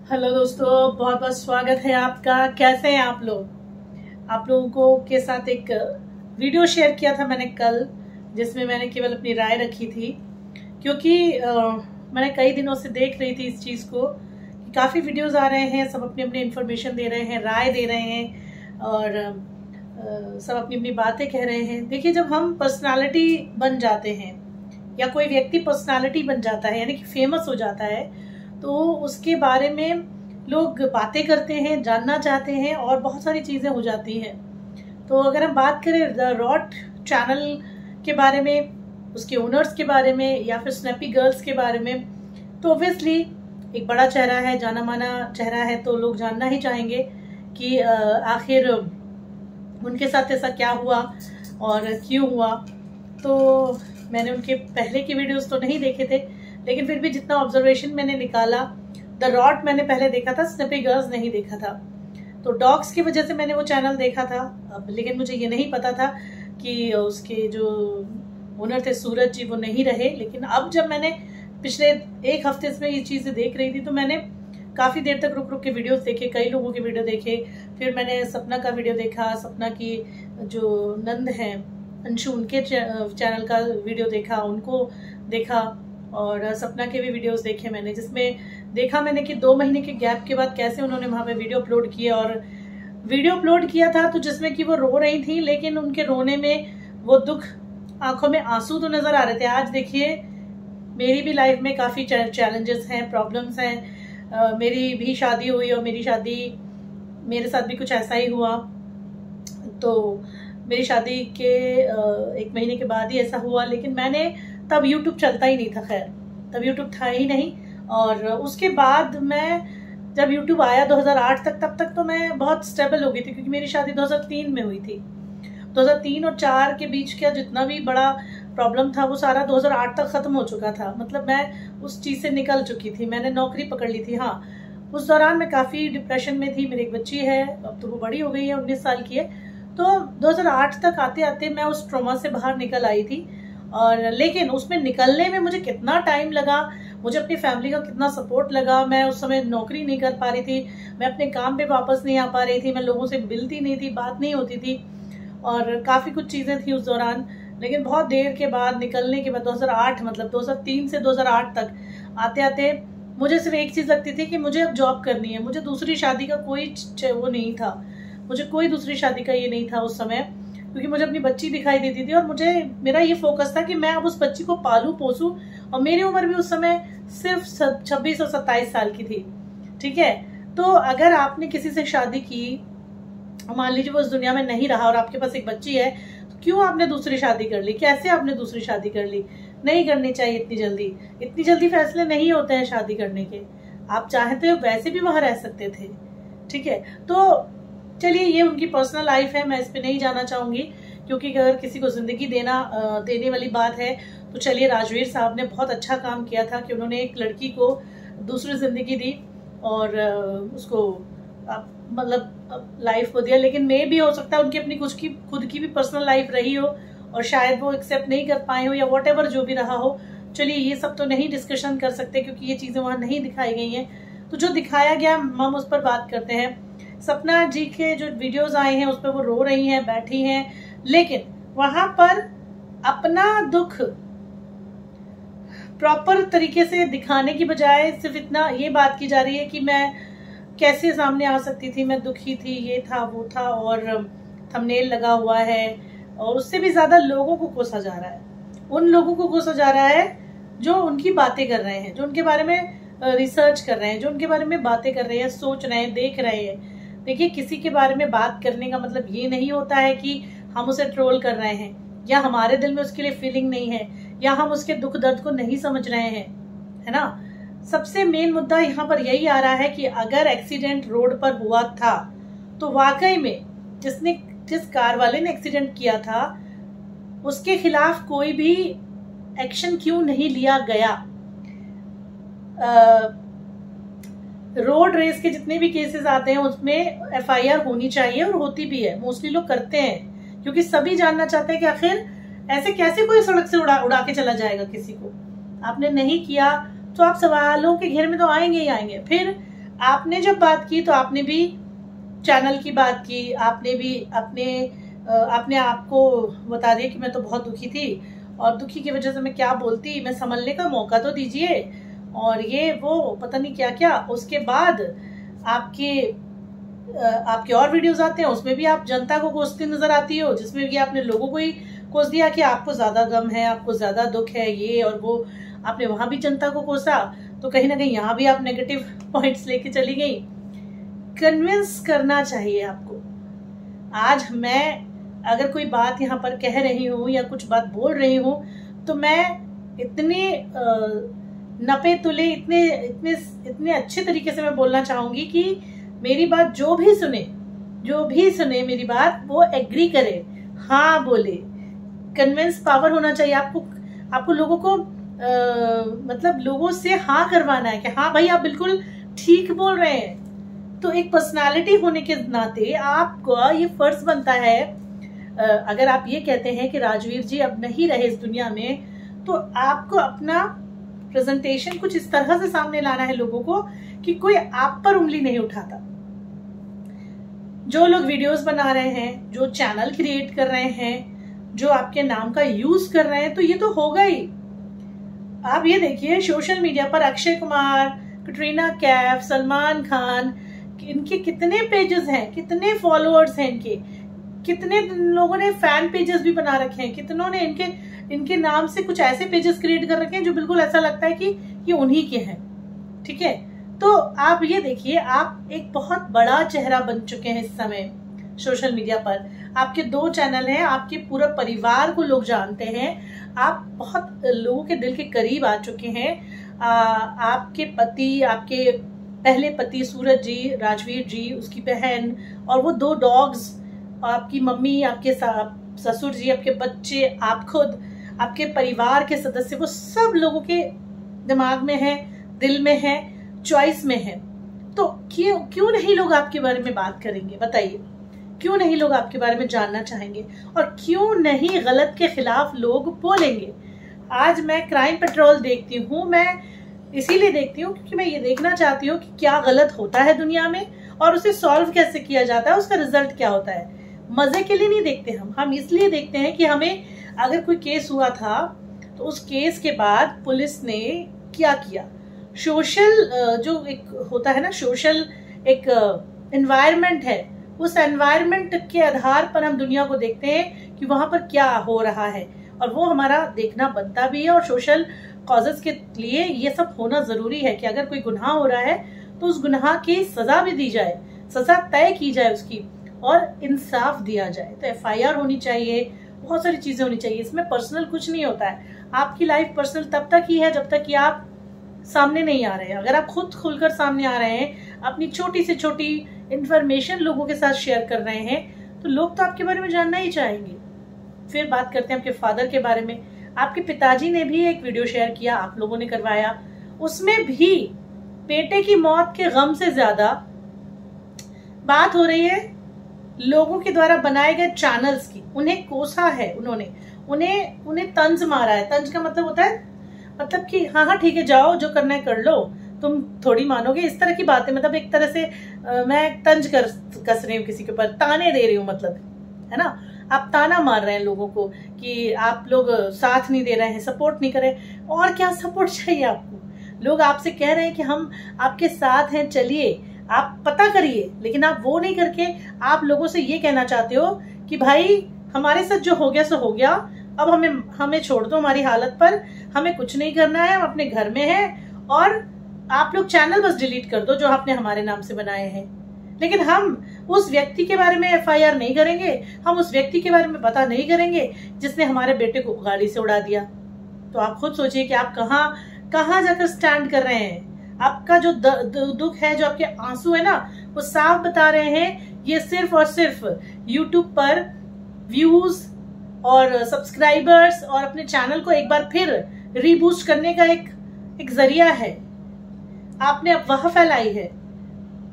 Hello दोस्तों, बहुत बहुत स्वागत है आपका। कैसे हैं आप लोग? आप लोगों को के साथ एक वीडियो शेयर किया था मैंने कल, जिसमें मैंने केवल अपनी राय रखी थी, क्योंकि मैंने कई दिनों से देख रही थी इस चीज़ को कि काफ़ी वीडियोस आ रहे हैं, सब अपनी अपनी इन्फॉर्मेशन दे रहे हैं, राय दे रहे हैं और सब अपनी अपनी बातें कह रहे हैं। देखिए, जब हम पर्सनालिटी बन जाते हैं या कोई व्यक्ति पर्सनालिटी बन जाता है, यानी कि फेमस हो जाता है, तो उसके बारे में लोग बातें करते हैं, जानना चाहते हैं और बहुत सारी चीज़ें हो जाती हैं। तो अगर हम बात करें द रॉट चैनल के बारे में, उसके ओनर्स के बारे में या फिर स्नैपी गर्ल्स के बारे में, तो ऑब्वियसली एक बड़ा चेहरा है, जाना माना चेहरा है, तो लोग जानना ही चाहेंगे कि आखिर उनके साथ ऐसा क्या हुआ और क्यों हुआ। तो मैंने उनके पहले के वीडियोस तो नहीं देखे थे, लेकिन फिर भी जितना ऑब्जर्वेशन मैंने निकाला, द रॉट मैंने पहले देखा था, स्नैपी गर्ल्स नहीं देखा था। तो डॉग्स की वजह से मैंने वो चैनल देखा था, लेकिन मुझे ये नहीं पता था कि उसके जो ओनर थे सूरज जी, वो नहीं रहे। लेकिन अब जब मैंने पिछले एक हफ्ते से ये चीज़ें देख रही थी, तो मैंने काफ़ी देर तक रुक रुक के वीडियोस देखे, कई लोगों के वीडियो देखे। फिर मैंने सपना का वीडियो देखा, सपना की जो नंद हैं अंशु, उनके चैनल का वीडियो देखा, उनको देखा, और सपना के भी वीडियोस देखे मैंने, जिसमें देखा मैंने कि 2 महीने के गैप के बाद कैसे उन्होंने वहाँ पे वीडियो अपलोड किया। और वीडियो अपलोड किया था तो जिसमें कि वो रो रही थी, लेकिन उनके रोने में वो दुख, आंखों में आंसू तो नजर आ रहे थे। आज देखिए, मेरी भी लाइफ में काफ़ी चैलेंजेस हैं, प्रॉब्लम्स हैं। मेरी भी शादी हुई और मेरे साथ भी कुछ ऐसा ही हुआ। तो मेरी शादी के 1 महीने के बाद ही ऐसा हुआ, लेकिन मैंने तब यूट्यूब चलता ही नहीं था, खैर तब यूट्यूब था ही नहीं। और उसके बाद मैं जब यूट्यूब आया 2008 तक, तब तक तो मैं बहुत स्टेबल हो गई थी, क्योंकि मेरी शादी 2003 में हुई थी। 2003 और 4 के बीच का जितना भी बड़ा प्रॉब्लम था, वो सारा 2008 तक ख़त्म हो चुका था। मतलब मैं उस चीज़ से निकल चुकी थी, मैंने नौकरी पकड़ ली थी। हाँ, उस दौरान मैं काफ़ी डिप्रेशन में थी। मेरी एक बच्ची है, अब तो वो बड़ी हो गई है, 19 साल की है। तो 2008 तक आते आते मैं उस ट्रॉमा से बाहर निकल आई थी। और लेकिन उसमें निकलने में मुझे कितना टाइम लगा, मुझे अपनी फैमिली का कितना सपोर्ट लगा। मैं उस समय नौकरी नहीं कर पा रही थी, मैं अपने काम पे वापस नहीं आ पा रही थी, मैं लोगों से मिलती नहीं थी, बात नहीं होती थी, और काफ़ी कुछ चीज़ें थी उस दौरान। लेकिन बहुत देर के बाद, निकलने के बाद, 2008 मतलब 2003 से 2008 तक आते आते मुझे सिर्फ एक चीज़ लगती थी कि मुझे अब जॉब करनी है। मुझे दूसरी शादी का कोई वो नहीं था, मुझे कोई दूसरी शादी का ये नहीं था उस समय, क्योंकि मुझे अपनी बच्ची दिखाई देती थी और मेरा ये फोकस था कि मैं अब उस बच्ची को पालूं पोसूं। और मेरी उम्र भी उस समय सिर्फ 26 और 27 साल की थी, ठीक है। तो अगर आपने किसी से शादी की, मान लीजिए वो इस दुनिया में नहीं रहा और आपके पास एक बच्ची है, तो क्यों आपने दूसरी शादी कर ली? कैसे आपने दूसरी शादी कर ली? नहीं करनी चाहिए इतनी जल्दी फैसले नहीं होते हैं शादी करने के। आप चाहते हो वैसे भी वहां रह सकते थे, ठीक है। तो चलिए, ये उनकी पर्सनल लाइफ है, मैं इस पे नहीं जाना चाहूंगी, क्योंकि अगर किसी को जिंदगी देने वाली बात है, तो चलिए, राजवीर साहब ने बहुत अच्छा काम किया था कि उन्होंने एक लड़की को दूसरी जिंदगी दी और उसको मतलब लाइफ को दिया। लेकिन मे भी हो सकता है उनकी अपनी खुद की भी पर्सनल लाइफ रही हो और शायद वो एक्सेप्ट नहीं कर पाए हो, या वॉट जो भी रहा हो। चलिए, ये सब तो नहीं डिस्कशन कर सकते, क्योंकि ये चीजें वहां नहीं दिखाई गई हैं। तो जो दिखाया गया हम उस पर बात करते हैं। सपना जी के जो वीडियोस आए हैं, उस पर वो रो रही हैं, बैठी हैं, लेकिन वहां पर अपना दुख प्रॉपर तरीके से दिखाने की बजाय सिर्फ इतना ये बात की जा रही है कि मैं कैसे सामने आ सकती थी, मैं दुखी थी, ये था वो था, और थंबनेल लगा हुआ है। और उससे भी ज्यादा लोगों को कोसा जा रहा है, उन लोगों को कोसा जा रहा है जो उनकी बातें कर रहे हैं, जो उनके बारे में रिसर्च कर रहे हैं, जो उनके बारे में बातें कर रहे हैं, सोच रहे हैं, देख रहे हैं। देखिए, किसी के बारे में बात करने का मतलब ये नहीं होता है कि हम उसे ट्रोल कर रहे हैं, या हमारे दिल में उसके लिए फीलिंग नहीं है, या हम उसके दुख दर्द को नहीं समझ रहे हैं, है ना। सबसे मेन मुद्दा यहाँ पर यही आ रहा है कि अगर एक्सीडेंट रोड पर हुआ था, तो वाकई में जिस कार वाले ने एक्सीडेंट किया था, उसके खिलाफ कोई भी एक्शन क्यों नहीं लिया गया? रोड रेस के जितने भी केसेस आते हैं, उसमें FIR होनी चाहिए, और होती भी है, मोस्टली लोग करते हैं, क्योंकि सभी जानना चाहते हैं कि आखिर ऐसे कैसे कोई सड़क से उड़ा के चला जाएगा किसी को। आपने नहीं किया तो आप सवालों के घेर में तो आएंगे ही आएंगे। फिर आपने जब बात की तो आपने भी चैनल की बात की, आपने भी अपने आप को बता दिया कि मैं तो बहुत दुखी थी और दुखी की वजह से मैं क्या बोलती, मैं संभलने का मौका तो दीजिए, और ये वो पता नहीं क्या क्या। उसके बाद आपके और वीडियोस आते हैं, उसमें भी आप जनता को कोसती नजर आती हो, जिसमें कि आपने लोगों को ही कोस दिया कि आपको ज्यादा गम है, आपको ज्यादा दुख है, ये और वो। आपने वहां भी जनता को कोसा, तो कहीं ना कहीं यहाँ भी आप नेगेटिव पॉइंट्स लेके चली गई। कन्विंस करना चाहिए आपको। आज मैं अगर कोई बात यहाँ पर कह रही हूँ या कुछ बात बोल रही हूँ, तो मैं इतने नपे तुले इतने अच्छे तरीके से मैं बोलना चाहूंगी कि मेरी बात जो भी सुने मेरी बात, वो एग्री करे, हाँ बोले। कन्विंस पावर होना चाहिए आपको लोगों को मतलब लोगों से हाँ करवाना है कि हाँ भाई आप बिल्कुल ठीक बोल रहे हैं। तो एक पर्सनालिटी होने के नाते आपका ये फर्ज बनता है, अगर आप ये कहते हैं कि राजवीर जी अब नहीं रहे इस दुनिया में, तो आपको अपना प्रेजेंटेशन कुछ इस तरह से सामने लाना है लोगों को कि कोई आप पर उंगली नहीं उठाता। जो लोग वीडियोस बना रहे हैं, जो चैनल क्रिएट कर रहे हैं, जो आपके नाम का यूज कर रहे हैं, तो ये तो होगा ही। आप ये देखिए सोशल मीडिया पर अक्षय कुमार, कटरीना कैफ, सलमान खान, इनके कितने पेजेस हैं, कितने फॉलोअर्स हैं इनके, कितने लोगों ने फैन पेजेस भी बना रखे हैं, कितनों ने इनके नाम से कुछ ऐसे पेजेस क्रिएट कर रखे हैं जो बिल्कुल ऐसा लगता है कि ये उन्हीं के हैं। ठीक है, तो आप ये देखिए, आप एक बहुत बड़ा चेहरा बन चुके हैं इस समय सोशल मीडिया पर। आपके 2 चैनल हैं, आपके पूरा परिवार को लोग जानते हैं, आप बहुत लोगों के दिल के करीब आ चुके हैं। आपके पति, आपके पहले पति सूरज जी, राजवीर जी, उसकी बहन और वो 2 डॉग्स, आपकी मम्मी, आपके ससुर जी, आपके बच्चे, आप खुद, आपके परिवार के सदस्य, वो सब लोगों के दिमाग में है, दिल में है, चॉइस में है। तो क्यों नहीं लोग आपके बारे में बात करेंगे, बताइए? क्यों नहीं लोग आपके बारे में जानना चाहेंगे, और क्यों नहीं गलत के खिलाफ लोग बोलेंगे? आज मैं क्राइम पेट्रोल देखती हूँ, मैं इसीलिए देखती हूँ क्योंकि मैं ये देखना चाहती हूँ कि क्या गलत होता है दुनिया में और उसे सॉल्व कैसे किया जाता है, उसका रिजल्ट क्या होता है। मजे के लिए नहीं देखते हम इसलिए देखते हैं कि हमें अगर कोई केस हुआ था तो उस केस के बाद पुलिस ने क्या किया, सोशल जो एक होता है ना, सोशल एक एनवायरनमेंट है, उस एनवायरनमेंट के आधार पर हम दुनिया को देखते हैं कि वहां पर क्या हो रहा है, और वो हमारा देखना बनता भी है। और सोशल कॉजेस के लिए ये सब होना जरूरी है कि अगर कोई गुनाह हो रहा है तो उस गुनाह की सजा भी दी जाए, सजा तय की जाए उसकी, और इंसाफ दिया जाए। तो FIR होनी चाहिए, बहुत सारी चीजें होनी चाहिए। इसमें पर्सनल कुछ नहीं होता है। आपकी लाइफ पर्सनल तब तक ही है जब तक कि आप सामने नहीं आ रहे हैं। अगर आप खुद खुलकर सामने आ रहे हैं, अपनी छोटी से छोटी इंफॉर्मेशन लोगों के साथ शेयर कर रहे हैं, तो लोग तो आपके बारे में जानना ही चाहेंगे। फिर बात करते हैं आपके फादर के बारे में। आपके पिताजी ने भी एक वीडियो शेयर किया, आप लोगों ने करवाया, उसमें भी बेटे की मौत के गम से ज्यादा बात हो रही है लोगों के द्वारा बनाए गए चैनल्स की। उन्हें कोसा है, उन्हें तंज मारा है। तंज का मतलब होता है मतलब कि हाँ ठीक है, जाओ जो करना है कर लो, तुम थोड़ी मानोगे, इस तरह की बातें। मतलब एक तरह से मैं तंज कस रही हूँ किसी के ऊपर, ताने दे रही हूँ, मतलब है ना, आप ताना मार रहे हैं लोगों को कि आप लोग साथ नहीं दे रहे हैं, सपोर्ट नहीं कर रहे। और क्या सपोर्ट चाहिए आपको? लोग आपसे कह रहे हैं कि हम आपके साथ हैं, चलिए आप पता करिए, लेकिन आप वो नहीं करके आप लोगों से ये कहना चाहते हो कि भाई हमारे साथ जो हो गया सो हो गया, अब हमें छोड़ दो हमारी हालत पर, हमें कुछ नहीं करना है, हम अपने घर में हैं, और आप लोग चैनल बस डिलीट कर दो जो आपने हमारे नाम से बनाए हैं। लेकिन हम उस व्यक्ति के बारे में FIR नहीं करेंगे, हम उस व्यक्ति के बारे में पता नहीं करेंगे जिसने हमारे बेटे को गाड़ी से उड़ा दिया। तो आप खुद सोचिए कि आप कहाँ जाकर स्टैंड कर रहे हैं। आपका जो दुख है, जो आपके आंसू है ना, वो साफ बता रहे हैं ये सिर्फ और सिर्फ YouTube पर व्यूज और सब्सक्राइबर्स और अपने चैनल को एक बार फिर रीबूस्ट करने का एक जरिया है। आपने अफवाह फैलाई है।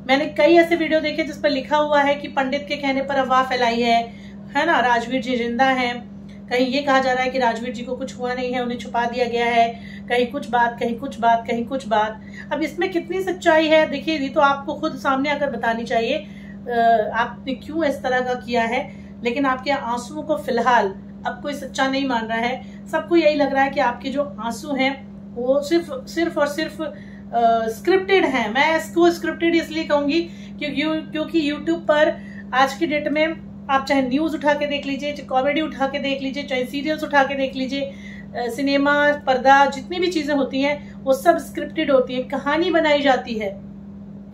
मैंने कई ऐसे वीडियो देखे जिस पर लिखा हुआ है कि पंडित के कहने पर अफवाह फैलाई है ना, राजवीर जी जिंदा हैं, कहीं ये कहा जा रहा है कि राजवीर जी को कुछ हुआ नहीं है, उन्हें छुपा दिया गया है, कहीं कुछ बात, कहीं कुछ बात, कहीं कुछ बात। अब इसमें कितनी सच्चाई है, देखिए ये तो आपको खुद सामने आकर बतानी चाहिए आपने क्यों इस तरह का किया है। लेकिन आपके आंसुओं को फिलहाल अब कोई सच्चा नहीं मान रहा है। सबको यही लग रहा है कि आपके जो आंसू हैं वो सिर्फ और सिर्फ स्क्रिप्टेड हैं। मैं इसको स्क्रिप्टेड इसलिए कहूंगी क्योंकि यूट्यूब पर आज की डेट में आप चाहे न्यूज उठा के देख लीजिए, चाहे कॉमेडी उठा के देख लीजिए, चाहे सीरियल्स उठा के देख लीजिए, सिनेमा, पर्दा, जितनी भी चीजें होती हैं वो सब स्क्रिप्टेड होती है। कहानी बनाई जाती है,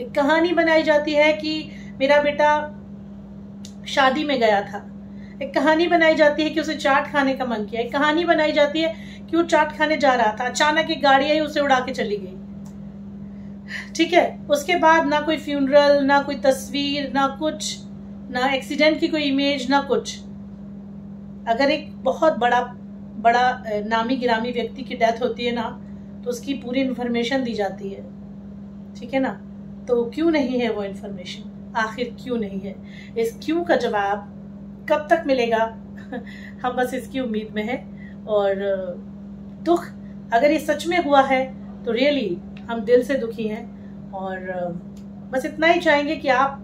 एक कहानी बनाई जाती है कि मेरा बेटा शादी में गया था, एक कहानी बनाई जाती है कि उसे चाट खाने का मन किया, एक कहानी बनाई जाती है कि वो चाट खाने जा रहा था, अचानक एक गाड़ी आई उसे उड़ा के चली गई। ठीक है, उसके बाद ना कोई फ्यूनरल, ना कोई तस्वीर, ना कुछ, ना एक्सीडेंट की कोई इमेज, ना कुछ। अगर एक बहुत बड़ा नामी गिरामी व्यक्ति की डेथ होती है ना, तो उसकी पूरी इन्फॉर्मेशन दी जाती है। ठीक है ना, तो क्यों नहीं है वो इन्फॉर्मेशन, आखिर क्यों नहीं है? इस क्यों का जवाब कब तक मिलेगा हम बस इसकी उम्मीद में हैं। और दुख अगर ये सच में हुआ है तो रियली हम दिल से दुखी हैं। और बस इतना ही चाहेंगे कि आप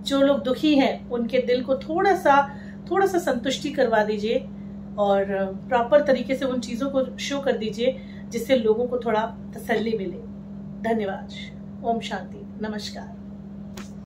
जो लोग दुखी हैं उनके दिल को थोड़ा सा संतुष्टि करवा दीजिए और प्रॉपर तरीके से उन चीज़ों को शो कर दीजिए जिससे लोगों को थोड़ा तसल्ली मिले। धन्यवाद। ओम शांति। नमस्कार।